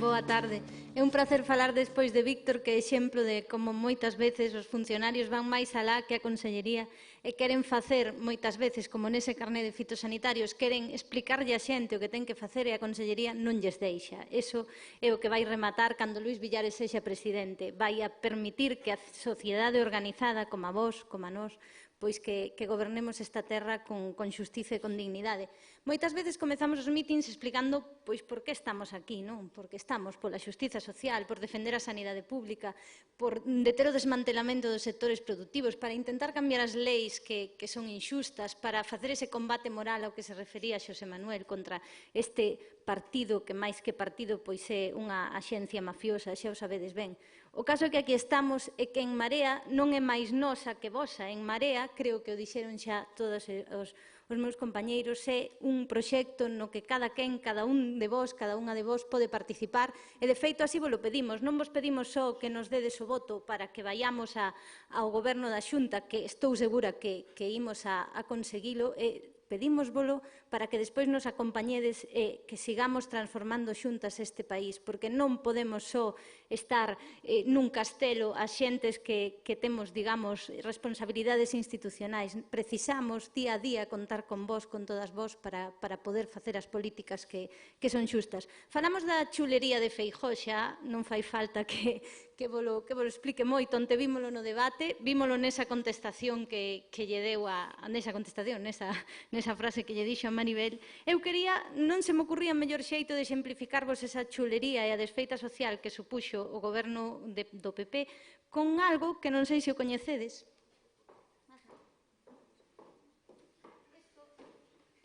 Boa tarde. É un placer falar despois de Víctor, que é exemplo de como moitas veces os funcionarios van máis alá que a Consellería e queren facer moitas veces, como nese carné de fitosanitarios, queren explicarlle a xente o que ten que facer e a Consellería non lles deixa. Eso é o que vai rematar cando Luís Villares sexa presidente. Vai a permitir que a sociedade organizada, como a vos, como a nós, pois que gobernemos esta terra con xustiza e con dignidade. Moitas veces comezamos os mítins explicando pois por que estamos aquí, non? Porque estamos pola xustiza social, por defender a sanidade pública, por deter o desmantelamento dos sectores productivos, para intentar cambiar as leis que son inxustas, para facer ese combate moral ao que se refería Xosé Manuel contra este partido que máis que partido pois é unha axencia mafiosa, xa o sabedes ben. O caso é que aquí estamos e que En Marea non é máis nosa que vosa. En Marea, creo que o dixeron xa todos os meus compañeiros, é un proxecto no que cada quen, cada un de vos, cada unha de vos pode participar e de feito así vos lo pedimos. Non vos pedimos só que nos dedes o voto para que vayamos ao goberno da Xunta, que estou segura que imos a conseguilo, pedímosvolo para que despois nos acompañedes e que sigamos transformando xuntas este país, porque non podemos só estar nun castelo as xentes que temos, digamos, responsabilidades institucionais. Precisamos día a día contar con vos, con todas vos, para poder facer as políticas que son xustas. Falamos da chulería de Feijóo, xa non fai falta que vos lo explique moito. Onte vímolo no debate, vímolo nesa contestación que lle deu nesa frase que lle dixo a Maribel. Eu quería, non se me ocurría mellor xeito de exemplificarvos esa chulería e a desfeita social que supuxo o goberno do PP con algo que non sei se o coñecedes.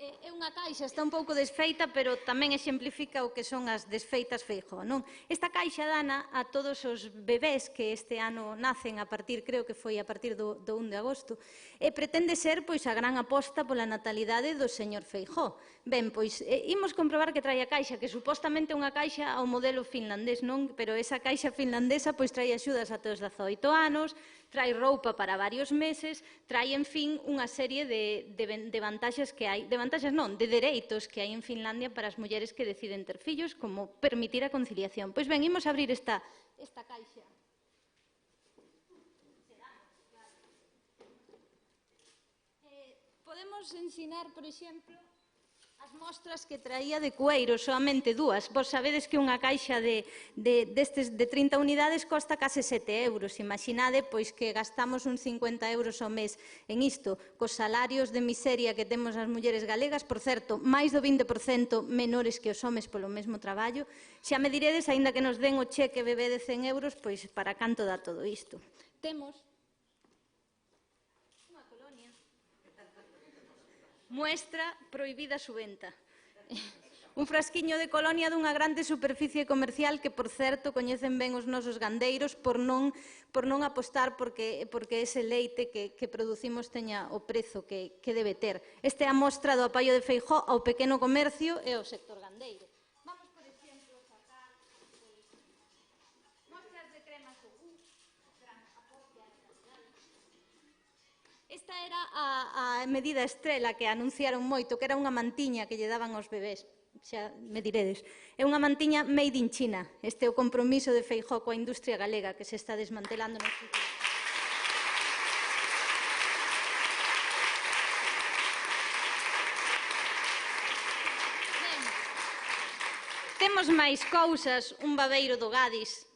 É unha caixa, está un pouco desfeita, pero tamén exemplifica o que son as desfeitas Feijóo, non? Esta caixa dana a todos os bebés que este ano nacen a partir, creo que foi a partir do 1 de agosto, e pretende ser pois a gran aposta pola natalidade do señor Feijóo. Ben, pois imos comprobar que trae a caixa, que supostamente é unha caixa ao modelo finlandés, non? Pero esa caixa finlandesa pois trae axudas até os 18 anos, trae roupa para varios meses, trae, en fin, unha serie de vantaxes que hai, de vantaxes non, de dereitos que hai en Finlandia para as mulleres que deciden ter fillos, como permitir a conciliación. Pois ben, imos abrir esta caixa. Podemos ensinar, por exemplo, as mostras que traía de cueiro, soamente dúas. Vos sabedes que unha caixa de 30 unidades costa case 7 euros. Imaginade pois que gastamos uns 50 euros ao mes en isto, cos salarios de miseria que temos as mulleres galegas, por certo, máis do 20% menores que os homes polo mesmo traballo. Xa me diredes, aínda que nos den o cheque bebé de 100 euros, pois para canto dá todo isto. Temos muestra prohibida su venta. Un frasquiño de colonia dunha grande superficie comercial que, por certo, coñecen ben os nosos gandeiros por non apostar porque ese leite que producimos teña o prezo que debe ter. Esta é a mostra do apoio de Feijóo ao pequeno comercio e ao sector gandeiro. Vamos, por exemplo, sacar mostras de cremas do Gu. Esta era a medida estrela que anunciaron moito, que era unha mantiña que lle daban aos bebés. Xa me diredes. É unha mantiña made in China. Este é o compromiso de Feijóo coa industria galega que se está desmantelando nos últimos anos. Temos máis cousas, un babeiro do Gadis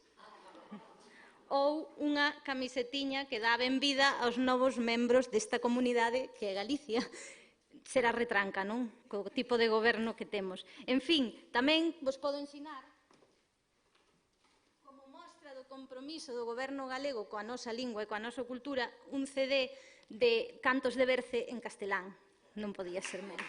ou unha camisetiña que dá benvida aos novos membros desta comunidade que é Galicia. Será retranca, non? Co tipo de goberno que temos. En fin, tamén vos podo ensinar como mostra do compromiso do goberno galego coa nosa lingua e coa nosa cultura un CD de cantos de Berce en castelán. Non podía ser menos.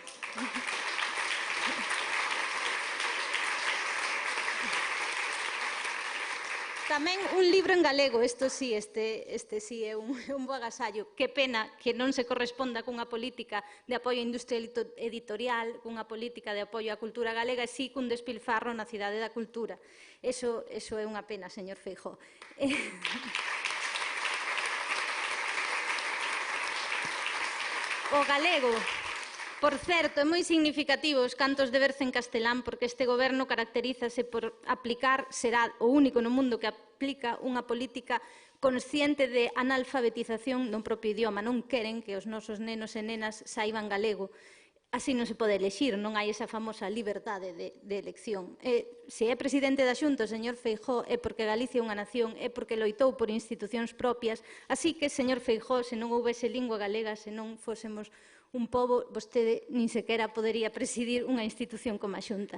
Tamén un libro en galego, este sí é un bo agasallo. Que pena que non se corresponda cunha política de apoio á industria editorial, cunha política de apoio á cultura galega, e sí cun despilfarro na cidade da cultura. Eso é unha pena, señor Feijóo. O Por certo, é moi significativo os cantos de berce en castelán porque este goberno caracterízase por aplicar, será o único no mundo que aplica unha política consciente de analfabetización no propio idioma. Non queren que os nosos nenos e nenas saiban galego. Así non se pode elexir, non hai esa famosa liberdade de elección. Se é presidente da Xunta o señor Feijóo é porque Galicia é unha nación, é porque loitou por institucións propias, así que, señor Feijóo, se non houbese lingua galega, se non fósemos un pobo, vostede nin sequera podería presidir unha institución como a Xunta.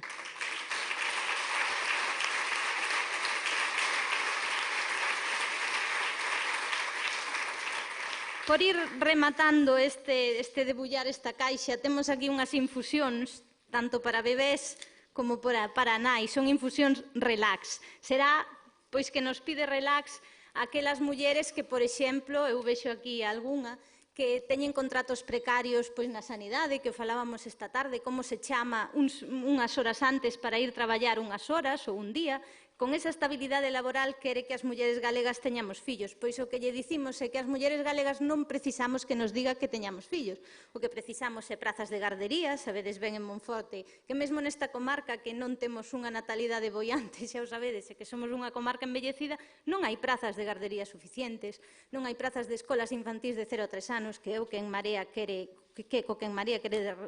Por ir rematando este debullar esta caixa, temos aquí unhas infusións, tanto para bebés como para nais. Son infusións relax. Será pois que nos pide relax aquelas mulleres que, por exemplo, eu vexo aquí algunha, que teñen contratos precarios pois na sanidade, que falábamos esta tarde, como se chama unhas horas antes para ir traballar unhas horas ou un día. Con esa estabilidade laboral quere que as mulleres galegas teñamos fillos. Pois o que lle dicimos é que as mulleres galegas non precisamos que nos diga que teñamos fillos. O que precisamos é prazas de gardería, sabedes ben en Monforte, que mesmo nesta comarca que non temos unha natalidade boiante, xa o sabedes, e que somos unha comarca envellecida, non hai prazas de gardería suficientes, non hai prazas de escolas infantís de 0 a 3 anos, que é o que en Marea quere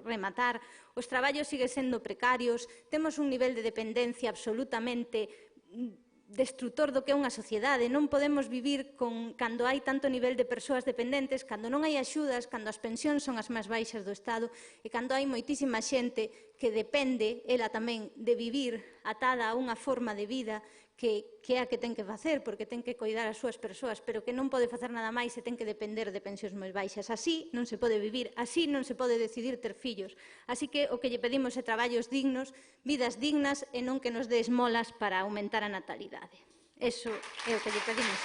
rematar. Os traballos siguen sendo precarios, temos un nivel de dependencia absolutamente destrutor do que é unha sociedade. Non podemos vivir cando hai tanto nivel de persoas dependentes, cando non hai axudas, cando as pensións son as máis baixas do Estado e cando hai moitísima xente que depende, ela tamén, de vivir atada a unha forma de vida que é a que ten que facer, porque ten que coidar as súas persoas, pero que non pode facer nada máis e ten que depender de pensións moi baixas. Así non se pode vivir, así non se pode decidir ter fillos. Así que o que lle pedimos é traballos dignos, vidas dignas e non que nos dé esmolas para aumentar a natalidade. Eso é o que lle pedimos.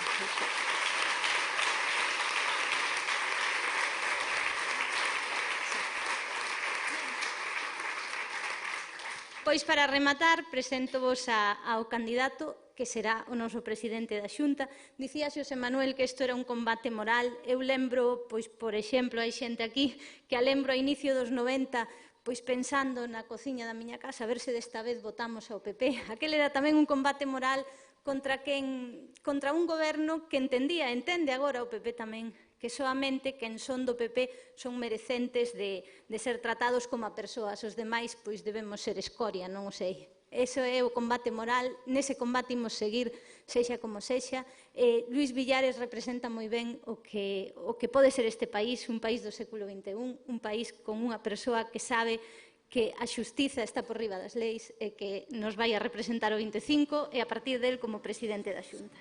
Pois para rematar, preséntovos ao candidato que será o noso presidente da Xunta. Dicía Xosé Manuel que isto era un combate moral. Eu lembro, pois, por exemplo, hai xente aquí que a lembro a inicio dos 90, pois pensando na cociña da miña casa, a ver se desta vez votamos ao PP. Aquel era tamén un combate moral contra un goberno que entende agora o PP tamén, que soamente quen son do PP son merecentes de ser tratados como a persoas. Os demais, pois, debemos ser escoria, non o sei. Ese é o combate moral, nese combate imos seguir, sexa como sexa. Luís Villares representa moi ben o que pode ser este país, un país do século XXI, un país con unha persoa que sabe que a xustiza está por riba das leis e que nos vai a representar o 25 e a partir del como presidente da Xunta.